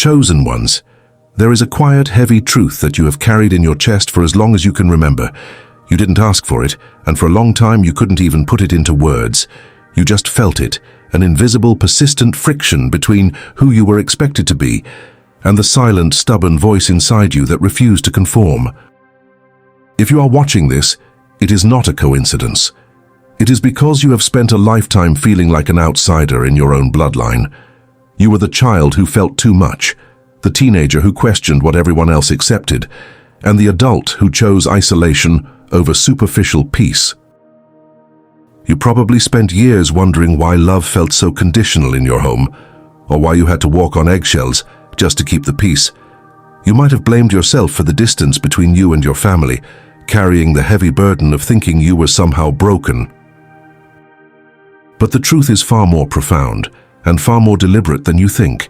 Chosen ones. There is a quiet, heavy truth that you have carried in your chest for as long as you can remember. You didn't ask for it, and for a long time you couldn't even put it into words. You just felt it, an invisible, persistent friction between who you were expected to be and the silent, stubborn voice inside you that refused to conform. If you are watching this, it is not a coincidence. It is because you have spent a lifetime feeling like an outsider in your own bloodline. You were the child who felt too much, the teenager who questioned what everyone else accepted, and the adult who chose isolation over superficial peace. You probably spent years wondering why love felt so conditional in your home, or why you had to walk on eggshells just to keep the peace. You might have blamed yourself for the distance between you and your family, carrying the heavy burden of thinking you were somehow broken. But the truth is far more profound and far more deliberate than you think.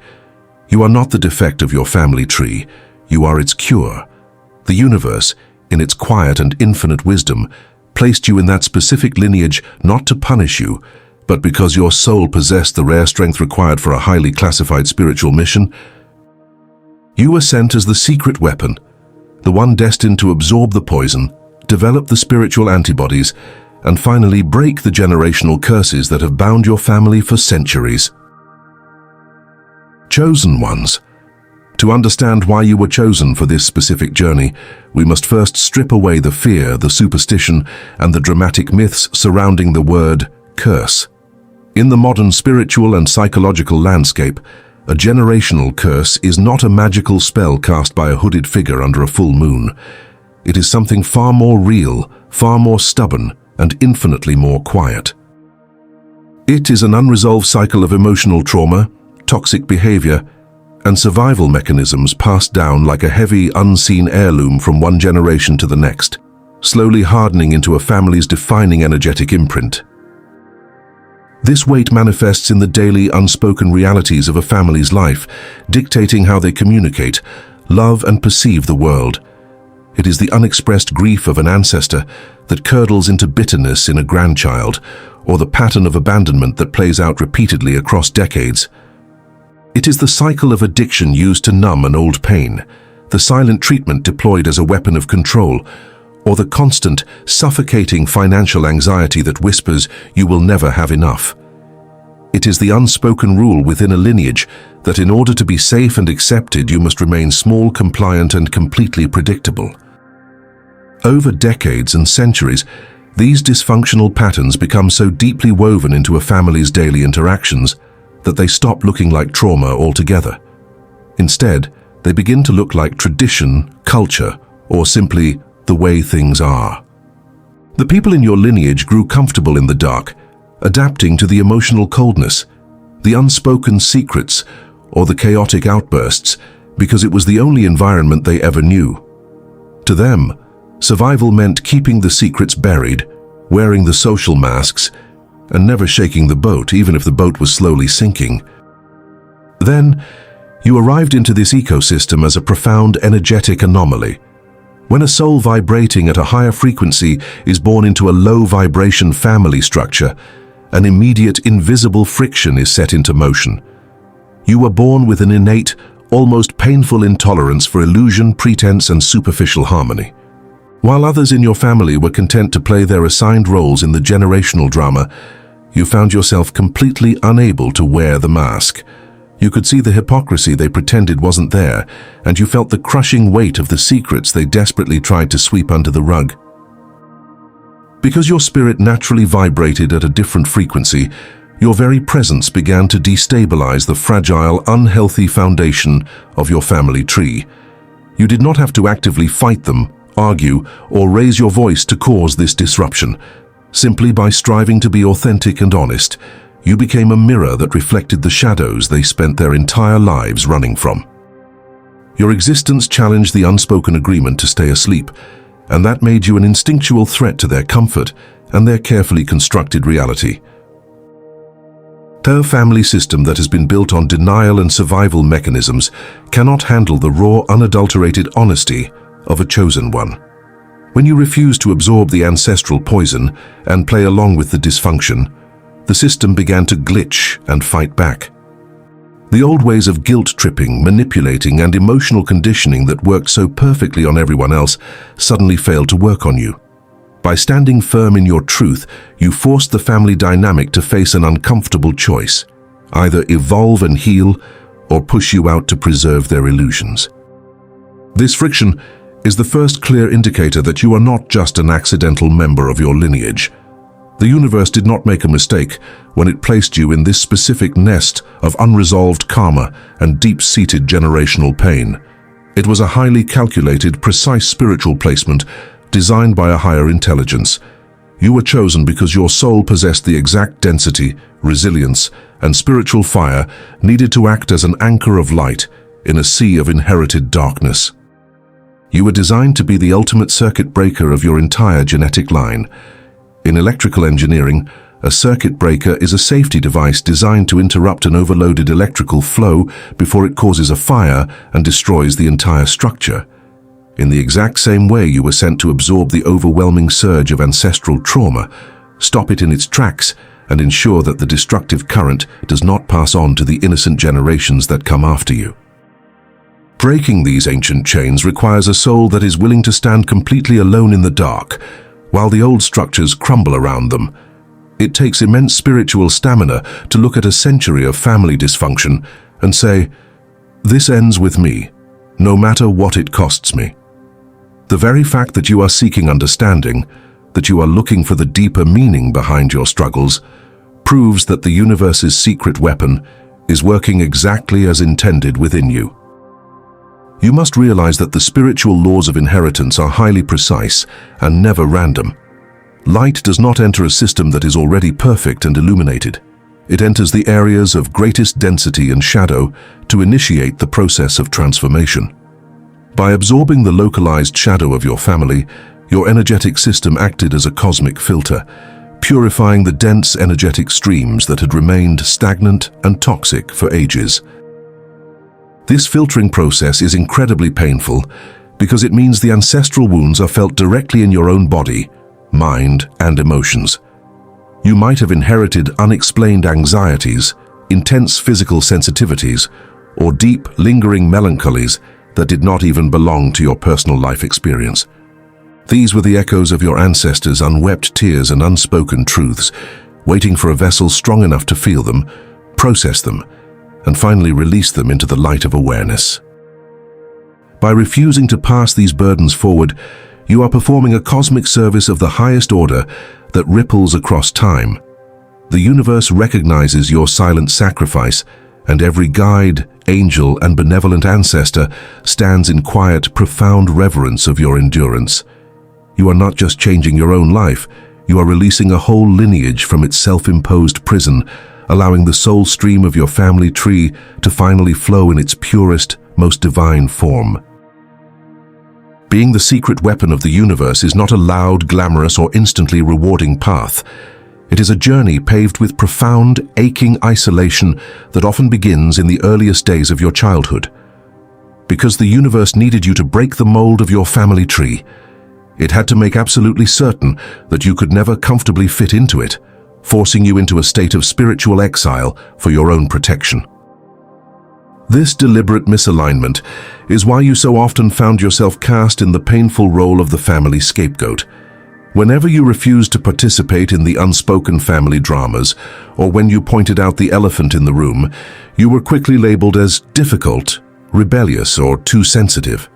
You are not the defect of your family tree. You are its cure. The universe, in its quiet and infinite wisdom, placed you in that specific lineage not to punish you, but because your soul possessed the rare strength required for a highly classified spiritual mission. You were sent as the secret weapon, the one destined to absorb the poison, develop the spiritual antibodies, and finally break the generational curses that have bound your family for centuries. Chosen ones. To understand why you were chosen for this specific journey, we must first strip away the fear, the superstition, and the dramatic myths surrounding the word curse. In the modern spiritual and psychological landscape, a generational curse is not a magical spell cast by a hooded figure under a full moon. It is something far more real, far more stubborn, and infinitely more quiet. It is an unresolved cycle of emotional trauma, toxic behavior, and survival mechanisms passed down like a heavy, unseen heirloom from one generation to the next, slowly hardening into a family's defining energetic imprint. This weight manifests in the daily, unspoken realities of a family's life, dictating how they communicate, love, and perceive the world. It is the unexpressed grief of an ancestor that curdles into bitterness in a grandchild, or the pattern of abandonment that plays out repeatedly across decades. It is the cycle of addiction used to numb an old pain, the silent treatment deployed as a weapon of control, or the constant, suffocating financial anxiety that whispers you will never have enough. It is the unspoken rule within a lineage that in order to be safe and accepted, you must remain small, compliant, and completely predictable. Over decades and centuries, these dysfunctional patterns become so deeply woven into a family's daily interactions that they stop looking like trauma altogether. Instead, they begin to look like tradition, culture, or simply the way things are. The people in your lineage grew comfortable in the dark, adapting to the emotional coldness, the unspoken secrets, or the chaotic outbursts, because it was the only environment they ever knew. To them, survival meant keeping the secrets buried, wearing the social masks, and never shaking the boat, even if the boat was slowly sinking. Then, you arrived into this ecosystem as a profound energetic anomaly. When a soul vibrating at a higher frequency is born into a low-vibration family structure, an immediate invisible friction is set into motion. You were born with an innate, almost painful intolerance for illusion, pretense, and superficial harmony. While others in your family were content to play their assigned roles in the generational drama, you found yourself completely unable to wear the mask. You could see the hypocrisy they pretended wasn't there, and you felt the crushing weight of the secrets they desperately tried to sweep under the rug. Because your spirit naturally vibrated at a different frequency, your very presence began to destabilize the fragile, unhealthy foundation of your family tree. You did not have to actively fight them, argue, or raise your voice to cause this disruption. Simply by striving to be authentic and honest, you became a mirror that reflected the shadows they spent their entire lives running from. Your existence challenged the unspoken agreement to stay asleep, and that made you an instinctual threat to their comfort and their carefully constructed reality. A family system that has been built on denial and survival mechanisms cannot handle the raw, unadulterated honesty of a chosen one. When you refuse to absorb the ancestral poison and play along with the dysfunction, the system began to glitch and fight back. The old ways of guilt-tripping, manipulating, and emotional conditioning that worked so perfectly on everyone else suddenly failed to work on you. By standing firm in your truth, you forced the family dynamic to face an uncomfortable choice: either evolve and heal, or push you out to preserve their illusions. This friction is the first clear indicator that you are not just an accidental member of your lineage. The universe did not make a mistake when it placed you in this specific nest of unresolved karma and deep-seated generational pain. It was a highly calculated, precise spiritual placement designed by a higher intelligence. You were chosen because your soul possessed the exact density, resilience, and spiritual fire needed to act as an anchor of light in a sea of inherited darkness. You were designed to be the ultimate circuit breaker of your entire genetic line. In electrical engineering, a circuit breaker is a safety device designed to interrupt an overloaded electrical flow before it causes a fire and destroys the entire structure. In the exact same way, you were sent to absorb the overwhelming surge of ancestral trauma, stop it in its tracks, and ensure that the destructive current does not pass on to the innocent generations that come after you. Breaking these ancient chains requires a soul that is willing to stand completely alone in the dark, while the old structures crumble around them. It takes immense spiritual stamina to look at a century of family dysfunction and say, "This ends with me, no matter what it costs me." The very fact that you are seeking understanding, that you are looking for the deeper meaning behind your struggles, proves that the universe's secret weapon is working exactly as intended within you. You must realize that the spiritual laws of inheritance are highly precise and never random. Light does not enter a system that is already perfect and illuminated. It enters the areas of greatest density and shadow to initiate the process of transformation. By absorbing the localized shadow of your family, your energetic system acted as a cosmic filter, purifying the dense energetic streams that had remained stagnant and toxic for ages. This filtering process is incredibly painful because it means the ancestral wounds are felt directly in your own body, mind, and emotions. You might have inherited unexplained anxieties, intense physical sensitivities, or deep, lingering melancholies that did not even belong to your personal life experience. These were the echoes of your ancestors' unwept tears and unspoken truths, waiting for a vessel strong enough to feel them, process them, and finally release them into the light of awareness. By refusing to pass these burdens forward, you are performing a cosmic service of the highest order that ripples across time. The universe recognizes your silent sacrifice, and every guide, angel, and benevolent ancestor stands in quiet, profound reverence of your endurance. You are not just changing your own life, you are releasing a whole lineage from its self-imposed prison, allowing the soul stream of your family tree to finally flow in its purest, most divine form. Being the secret weapon of the universe is not a loud, glamorous, or instantly rewarding path. It is a journey paved with profound, aching isolation that often begins in the earliest days of your childhood. Because the universe needed you to break the mold of your family tree, it had to make absolutely certain that you could never comfortably fit into it, forcing you into a state of spiritual exile for your own protection. This deliberate misalignment is why you so often found yourself cast in the painful role of the family scapegoat. Whenever you refused to participate in the unspoken family dramas, or when you pointed out the elephant in the room, you were quickly labeled as difficult, rebellious, or too sensitive.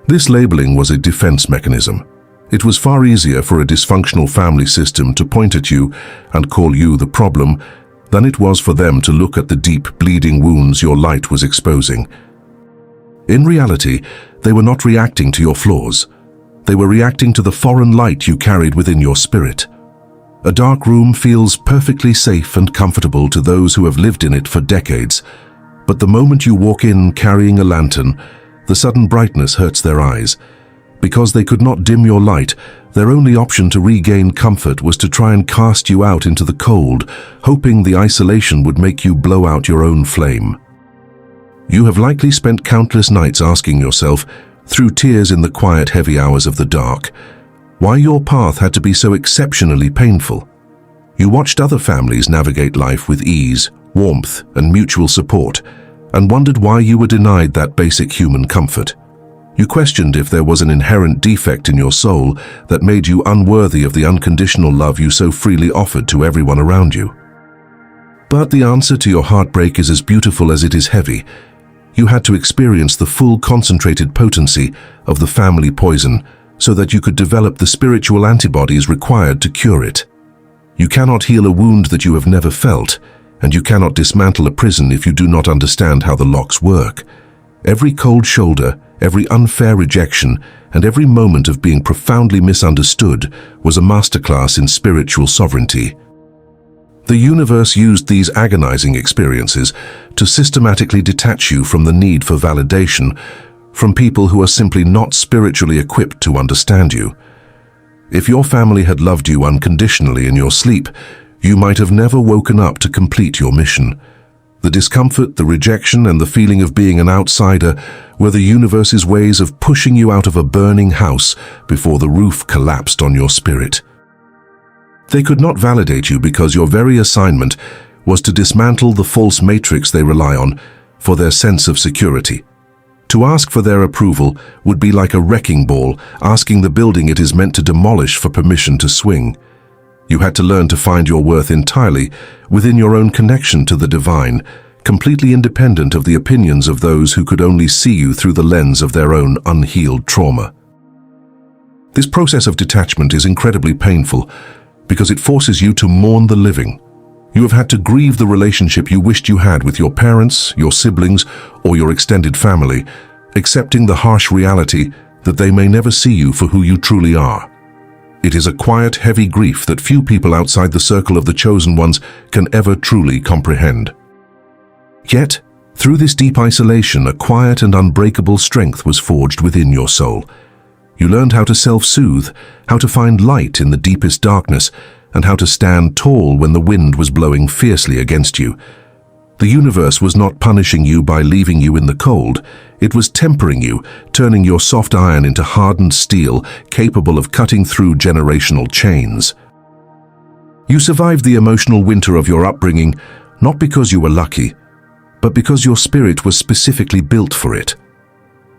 This labeling was a defense mechanism. It was far easier for a dysfunctional family system to point at you and call you the problem than it was for them to look at the deep, bleeding wounds your light was exposing. In reality, they were not reacting to your flaws. They were reacting to the foreign light you carried within your spirit. A dark room feels perfectly safe and comfortable to those who have lived in it for decades, but the moment you walk in carrying a lantern, the sudden brightness hurts their eyes. Because they could not dim your light, their only option to regain comfort was to try and cast you out into the cold, hoping the isolation would make you blow out your own flame. You have likely spent countless nights asking yourself, through tears in the quiet, heavy hours of the dark, why your path had to be so exceptionally painful. You watched other families navigate life with ease, warmth, and mutual support, and wondered why you were denied that basic human comfort. You questioned if there was an inherent defect in your soul that made you unworthy of the unconditional love you so freely offered to everyone around you. But the answer to your heartbreak is as beautiful as it is heavy. You had to experience the full concentrated potency of the family poison so that you could develop the spiritual antibodies required to cure it. You cannot heal a wound that you have never felt, and you cannot dismantle a prison if you do not understand how the locks work. Every cold shoulder, every unfair rejection, and every moment of being profoundly misunderstood was a masterclass in spiritual sovereignty. The universe used these agonizing experiences to systematically detach you from the need for validation, from people who are simply not spiritually equipped to understand you. If your family had loved you unconditionally in your sleep, you might have never woken up to complete your mission. The discomfort, the rejection, and the feeling of being an outsider were the universe's ways of pushing you out of a burning house before the roof collapsed on your spirit. They could not validate you because your very assignment was to dismantle the false matrix they rely on for their sense of security. To ask for their approval would be like a wrecking ball asking the building it is meant to demolish for permission to swing. You had to learn to find your worth entirely within your own connection to the divine, completely independent of the opinions of those who could only see you through the lens of their own unhealed trauma. This process of detachment is incredibly painful because it forces you to mourn the living. You have had to grieve the relationship you wished you had with your parents, your siblings, or your extended family, accepting the harsh reality that they may never see you for who you truly are. It is a quiet, heavy grief that few people outside the circle of the chosen ones can ever truly comprehend. Yet, through this deep isolation, a quiet and unbreakable strength was forged within your soul. You learned how to self-soothe, how to find light in the deepest darkness, and how to stand tall when the wind was blowing fiercely against you. The universe was not punishing you by leaving you in the cold. It was tempering you, turning your soft iron into hardened steel, capable of cutting through generational chains. You survived the emotional winter of your upbringing, not because you were lucky, but because your spirit was specifically built for it.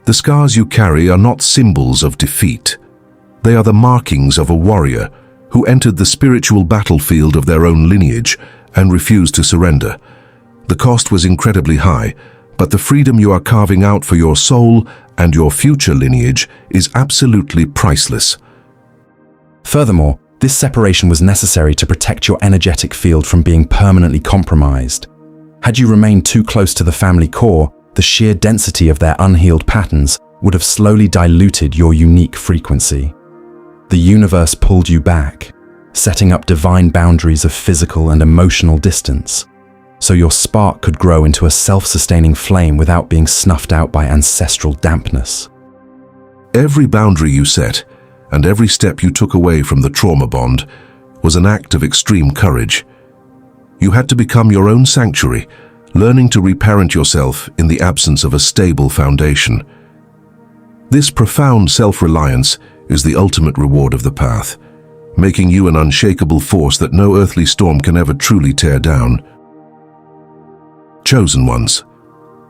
The scars you carry are not symbols of defeat. They are the markings of a warrior who entered the spiritual battlefield of their own lineage and refused to surrender. The cost was incredibly high, but the freedom you are carving out for your soul and your future lineage is absolutely priceless. Furthermore, this separation was necessary to protect your energetic field from being permanently compromised. Had you remained too close to the family core, the sheer density of their unhealed patterns would have slowly diluted your unique frequency. The universe pulled you back, setting up divine boundaries of physical and emotional distance, so your spark could grow into a self-sustaining flame without being snuffed out by ancestral dampness. Every boundary you set, and every step you took away from the trauma bond, was an act of extreme courage. You had to become your own sanctuary, learning to reparent yourself in the absence of a stable foundation. This profound self-reliance is the ultimate reward of the path, making you an unshakable force that no earthly storm can ever truly tear down. Chosen ones.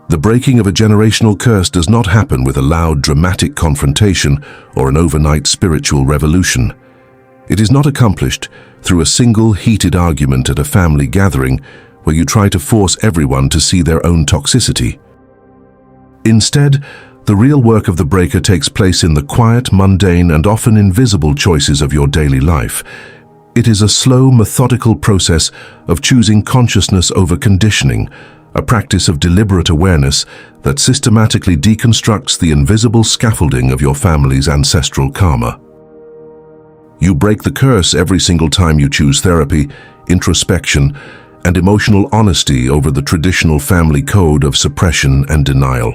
The breaking of a generational curse does not happen with a loud, dramatic confrontation or an overnight spiritual revolution. It is not accomplished through a single heated argument at a family gathering where you try to force everyone to see their own toxicity. Instead, the real work of the breaker takes place in the quiet, mundane, and often invisible choices of your daily life. It is a slow, methodical process of choosing consciousness over conditioning, a practice of deliberate awareness that systematically deconstructs the invisible scaffolding of your family's ancestral karma. You break the curse every single time you choose therapy, introspection, and emotional honesty over the traditional family code of suppression and denial.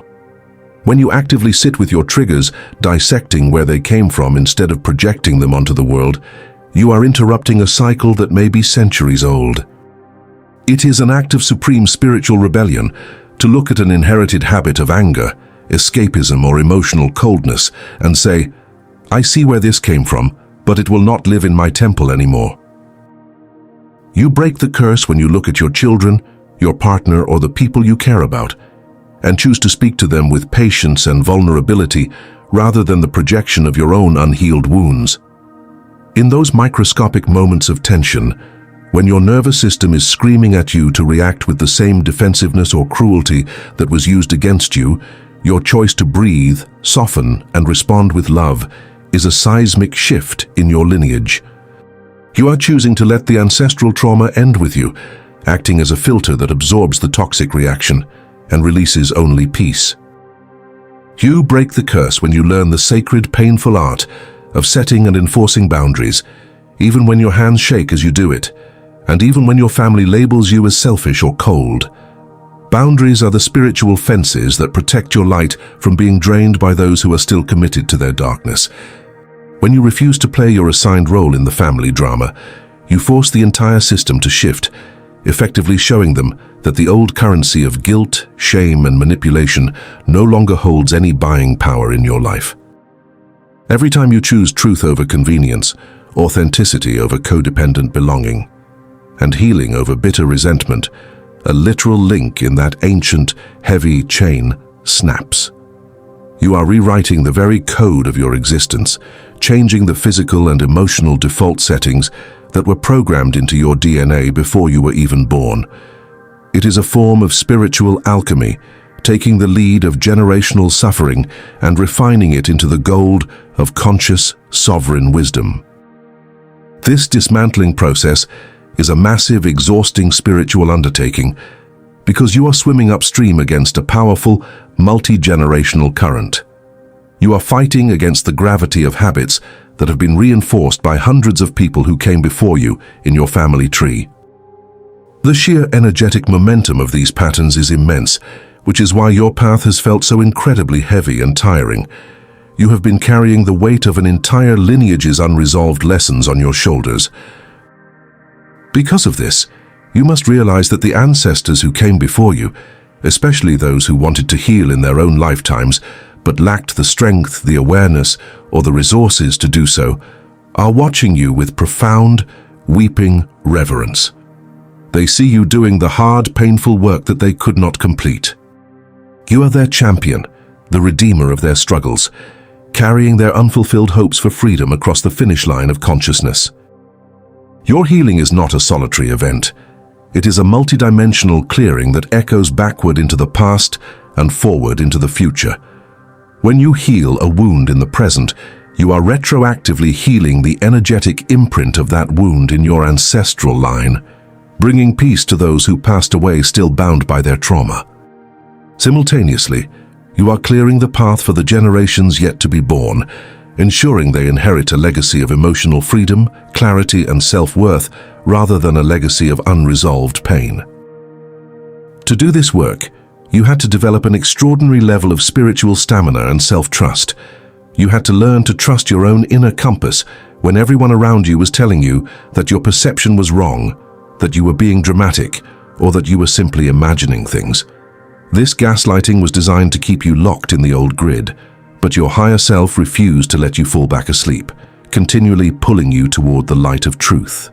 When you actively sit with your triggers, dissecting where they came from instead of projecting them onto the world, you are interrupting a cycle that may be centuries old. It is an act of supreme spiritual rebellion to look at an inherited habit of anger, escapism, or emotional coldness and say, "I see where this came from, but it will not live in my temple anymore." You break the curse when you look at your children, your partner, or the people you care about. and choose to speak to them with patience and vulnerability rather than the projection of your own unhealed wounds. In those microscopic moments of tension, when your nervous system is screaming at you to react with the same defensiveness or cruelty that was used against you, your choice to breathe, soften, and respond with love is a seismic shift in your lineage. You are choosing to let the ancestral trauma end with you, acting as a filter that absorbs the toxic reaction and releases only peace. You break the curse when you learn the sacred, painful art of setting and enforcing boundaries, even when your hands shake as you do it, and even when your family labels you as selfish or cold. Boundaries are the spiritual fences that protect your light from being drained by those who are still committed to their darkness. When you refuse to play your assigned role in the family drama, you force the entire system to shift, effectively showing them that the old currency of guilt, shame, and manipulation no longer holds any buying power in your life. Every time you choose truth over convenience, authenticity over codependent belonging, and healing over bitter resentment, a literal link in that ancient, heavy chain snaps. You are rewriting the very code of your existence, changing the physical and emotional default settings that were programmed into your DNA before you were even born. It is a form of spiritual alchemy, taking the lead of generational suffering and refining it into the gold of conscious, sovereign wisdom. This dismantling process is a massive, exhausting spiritual undertaking because you are swimming upstream against a powerful, multi-generational current. You are fighting against the gravity of habits that have been reinforced by hundreds of people who came before you in your family tree. The sheer energetic momentum of these patterns is immense, which is why your path has felt so incredibly heavy and tiring. You have been carrying the weight of an entire lineage's unresolved lessons on your shoulders. Because of this, you must realize that the ancestors who came before you, especially those who wanted to heal in their own lifetimes, but lacked the strength, the awareness, or the resources to do so, are watching you with profound, weeping reverence. They see you doing the hard, painful work that they could not complete. You are their champion, the redeemer of their struggles, carrying their unfulfilled hopes for freedom across the finish line of consciousness. Your healing is not a solitary event. It is a multidimensional clearing that echoes backward into the past and forward into the future. When you heal a wound in the present, you are retroactively healing the energetic imprint of that wound in your ancestral line, bringing peace to those who passed away still bound by their trauma. Simultaneously, you are clearing the path for the generations yet to be born, ensuring they inherit a legacy of emotional freedom, clarity, and self-worth rather than a legacy of unresolved pain. To do this work, you had to develop an extraordinary level of spiritual stamina and self-trust. You had to learn to trust your own inner compass when everyone around you was telling you that your perception was wrong, that you were being dramatic, or that you were simply imagining things. This gaslighting was designed to keep you locked in the old grid, but your higher self refused to let you fall back asleep, continually pulling you toward the light of truth.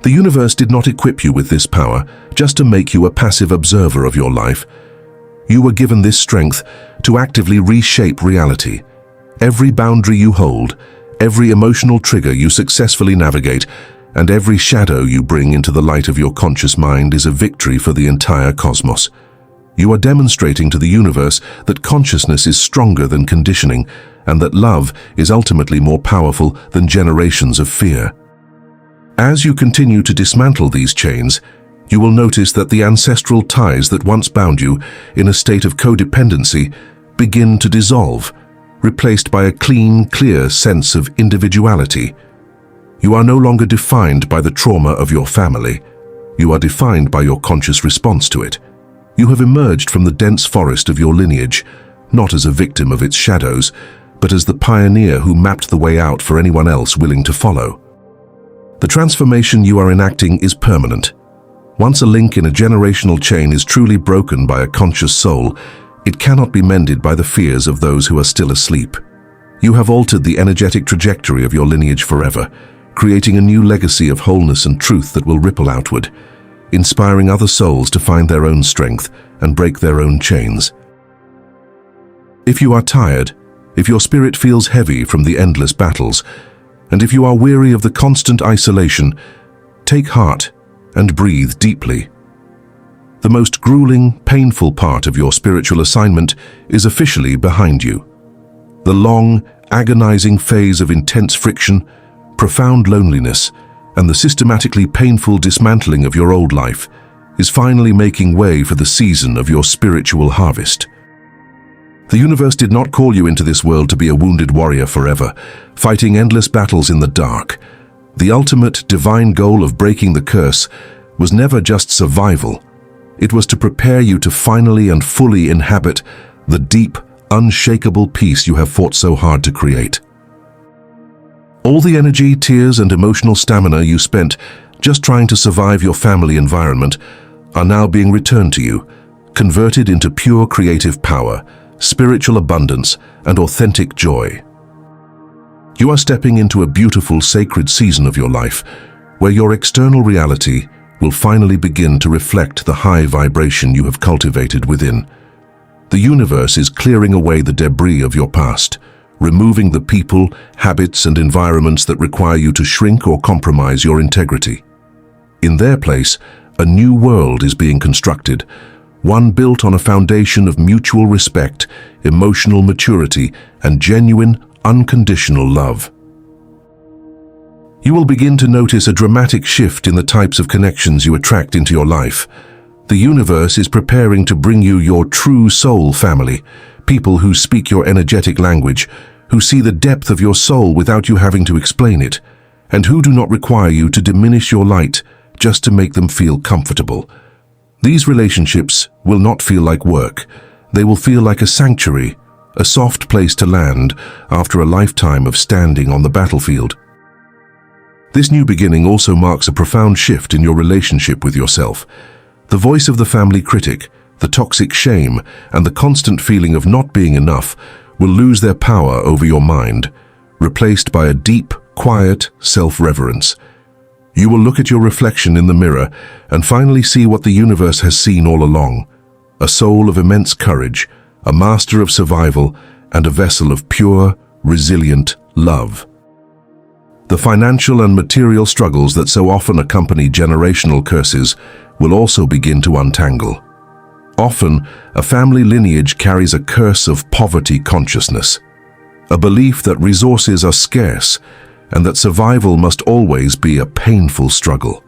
The universe did not equip you with this power just to make you a passive observer of your life. You were given this strength to actively reshape reality. Every boundary you hold, every emotional trigger you successfully navigate, and every shadow you bring into the light of your conscious mind is a victory for the entire cosmos. You are demonstrating to the universe that consciousness is stronger than conditioning, and that love is ultimately more powerful than generations of fear. As you continue to dismantle these chains, you will notice that the ancestral ties that once bound you in a state of codependency begin to dissolve, replaced by a clean, clear sense of individuality. You are no longer defined by the trauma of your family. You are defined by your conscious response to it. You have emerged from the dense forest of your lineage, not as a victim of its shadows, but as the pioneer who mapped the way out for anyone else willing to follow. The transformation you are enacting is permanent. Once a link in a generational chain is truly broken by a conscious soul, it cannot be mended by the fears of those who are still asleep. You have altered the energetic trajectory of your lineage forever, creating a new legacy of wholeness and truth that will ripple outward, inspiring other souls to find their own strength and break their own chains. If you are tired, if your spirit feels heavy from the endless battles, and if you are weary of the constant isolation, take heart and breathe deeply. The most grueling, painful part of your spiritual assignment is officially behind you. The long, agonizing phase of intense friction, profound loneliness, and the systematically painful dismantling of your old life is finally making way for the season of your spiritual harvest. The universe did not call you into this world to be a wounded warrior forever, fighting endless battles in the dark. The ultimate divine goal of breaking the curse was never just survival. It was to prepare you to finally and fully inhabit the deep, unshakable peace you have fought so hard to create. All the energy, tears, and emotional stamina you spent just trying to survive your family environment are now being returned to you, converted into pure creative power, spiritual abundance, and authentic joy. You are stepping into a beautiful, sacred season of your life, where your external reality will finally begin to reflect the high vibration you have cultivated within. The universe is clearing away the debris of your past, removing the people, habits, and environments that require you to shrink or compromise your integrity. In their place, a new world is being constructed, one built on a foundation of mutual respect, emotional maturity, and genuine, unconditional love. You will begin to notice a dramatic shift in the types of connections you attract into your life. The universe is preparing to bring you your true soul family, people who speak your energetic language, who see the depth of your soul without you having to explain it, and who do not require you to diminish your light just to make them feel comfortable. These relationships will not feel like work. They will feel like a sanctuary, a soft place to land after a lifetime of standing on the battlefield. This new beginning also marks a profound shift in your relationship with yourself. The voice of the family critic, the toxic shame, and the constant feeling of not being enough will lose their power over your mind, replaced by a deep, quiet self-reverence. You will look at your reflection in the mirror and finally see what the universe has seen all along: a soul of immense courage, a master of survival, and a vessel of pure, resilient love. The financial and material struggles that so often accompany generational curses will also begin to untangle. Often, a family lineage carries a curse of poverty consciousness, a belief that resources are scarce and that survival must always be a painful struggle.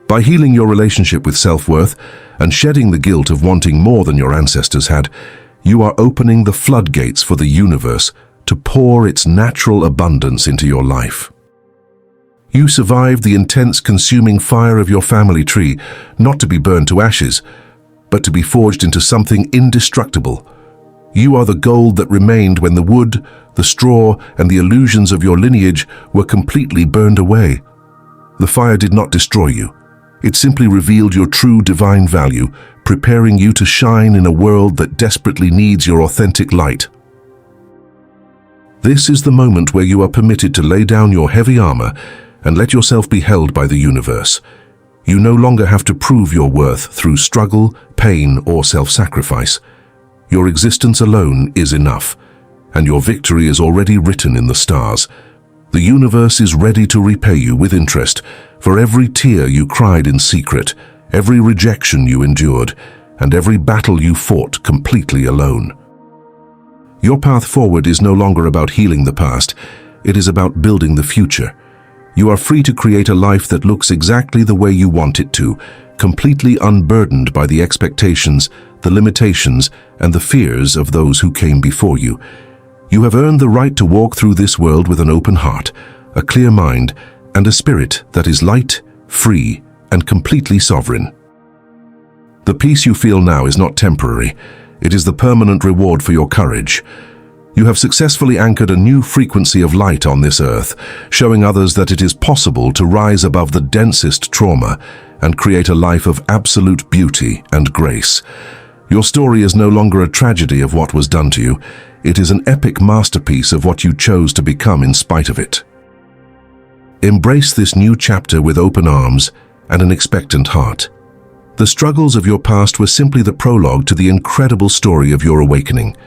By healing your relationship with self-worth and shedding the guilt of wanting more than your ancestors had, you are opening the floodgates for the universe to pour its natural abundance into your life. You survived the intense consuming fire of your family tree, not to be burned to ashes, but to be forged into something indestructible. You are the gold that remained when the wood, the straw, and the illusions of your lineage were completely burned away. The fire did not destroy you. It simply revealed your true divine value, preparing you to shine in a world that desperately needs your authentic light. This is the moment where you are permitted to lay down your heavy armor and let yourself be held by the universe. You no longer have to prove your worth through struggle, pain, or self-sacrifice. Your existence alone is enough, and your victory is already written in the stars. The universe is ready to repay you with interest for every tear you cried in secret, every rejection you endured, and every battle you fought completely alone. Your path forward is no longer about healing the past, it is about building the future. You are free to create a life that looks exactly the way you want it to, completely unburdened by the expectations, the limitations, and the fears of those who came before you. You have earned the right to walk through this world with an open heart, a clear mind, and a spirit that is light, free, and completely sovereign. The peace you feel now is not temporary. It is the permanent reward for your courage. You have successfully anchored a new frequency of light on this earth, showing others that it is possible to rise above the densest trauma and create a life of absolute beauty and grace. Your story is no longer a tragedy of what was done to you. It is an epic masterpiece of what you chose to become in spite of it. Embrace this new chapter with open arms and an expectant heart. The struggles of your past were simply the prologue to the incredible story of your awakening,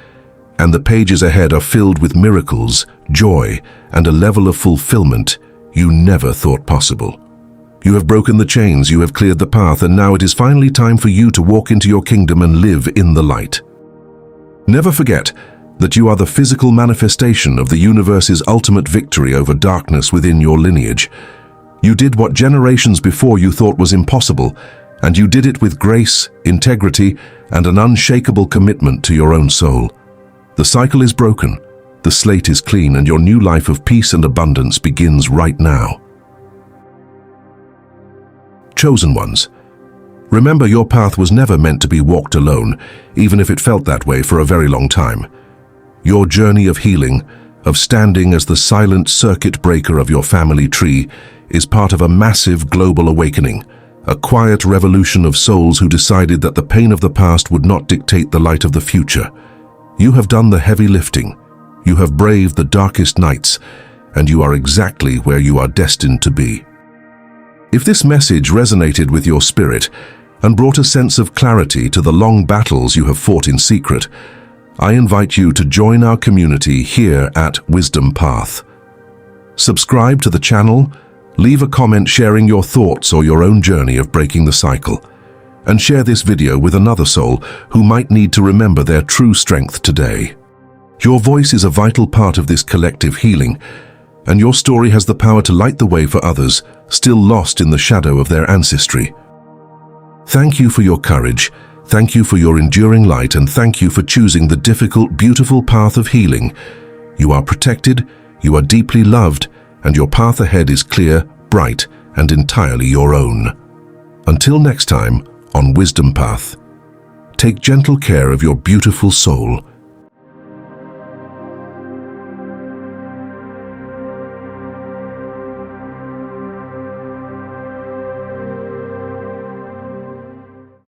and the pages ahead are filled with miracles, joy, and a level of fulfillment you never thought possible. You have broken the chains, you have cleared the path, and now it is finally time for you to walk into your kingdom and live in the light. Never forget that you are the physical manifestation of the universe's ultimate victory over darkness within your lineage. You did what generations before you thought was impossible, and you did it with grace, integrity, and an unshakable commitment to your own soul. The cycle is broken, the slate is clean, and your new life of peace and abundance begins right now. Chosen ones, remember your path was never meant to be walked alone, even if it felt that way for a very long time. Your journey of healing, of standing as the silent circuit breaker of your family tree, is part of a massive global awakening, a quiet revolution of souls who decided that the pain of the past would not dictate the light of the future. You have done the heavy lifting, you have braved the darkest nights, and you are exactly where you are destined to be. If this message resonated with your spirit and brought a sense of clarity to the long battles you have fought in secret, I invite you to join our community here at Wisdom Path. Subscribe to the channel, leave a comment sharing your thoughts or your own journey of breaking the cycle, and share this video with another soul who might need to remember their true strength today. Your voice is a vital part of this collective healing, and your story has the power to light the way for others still lost in the shadow of their ancestry. Thank you for your courage, thank you for your enduring light, and thank you for choosing the difficult, beautiful path of healing. You are protected, you are deeply loved, and your path ahead is clear, bright, and entirely your own. Until next time, on Wisdom Path, take gentle care of your beautiful soul